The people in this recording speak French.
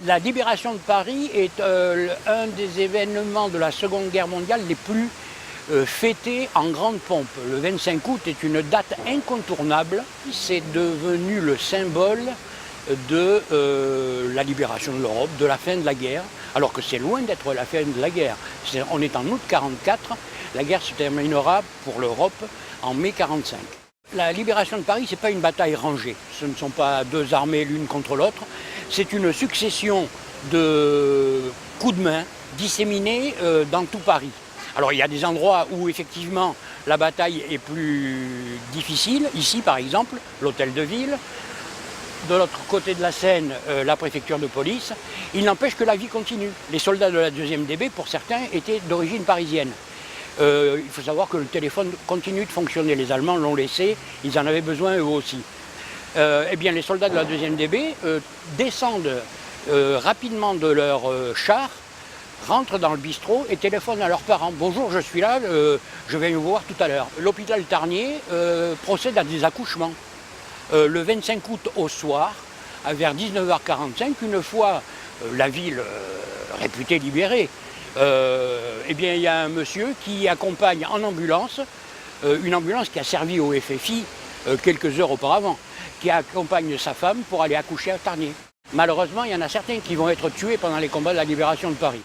La libération de Paris est un des événements de la Seconde Guerre mondiale les plus fêtés en grande pompe. Le 25 août est une date incontournable. C'est devenu le symbole de la libération de l'Europe, de la fin de la guerre, alors que c'est loin d'être la fin de la guerre. On est en août 1944, la guerre se terminera pour l'Europe en mai 1945. La libération de Paris, ce n'est pas une bataille rangée. Ce ne sont pas deux armées l'une contre l'autre. C'est une succession de coups de main disséminés dans tout Paris. Alors il y a des endroits où effectivement la bataille est plus difficile. Ici par exemple, l'hôtel de ville. De l'autre côté de la Seine, la préfecture de police. Il n'empêche que la vie continue. Les soldats de la 2e DB, pour certains, étaient d'origine parisienne. Il faut savoir que le téléphone continue de fonctionner. Les Allemands l'ont laissé, ils en avaient besoin eux aussi. Eh bien, les soldats de la 2e DB descendent rapidement de leur char, rentrent dans le bistrot et téléphonent à leurs parents. « Bonjour, je suis là, je vais vous voir tout à l'heure. » L'hôpital Tarnier procède à des accouchements. Le 25 août au soir, vers 19h45, une fois la ville réputée libérée, eh bien, il y a un monsieur qui accompagne en ambulance, une ambulance qui a servi au FFI quelques heures auparavant, qui accompagne sa femme pour aller accoucher à Tarnier. Malheureusement, il y en a certains qui vont être tués pendant les combats de la libération de Paris.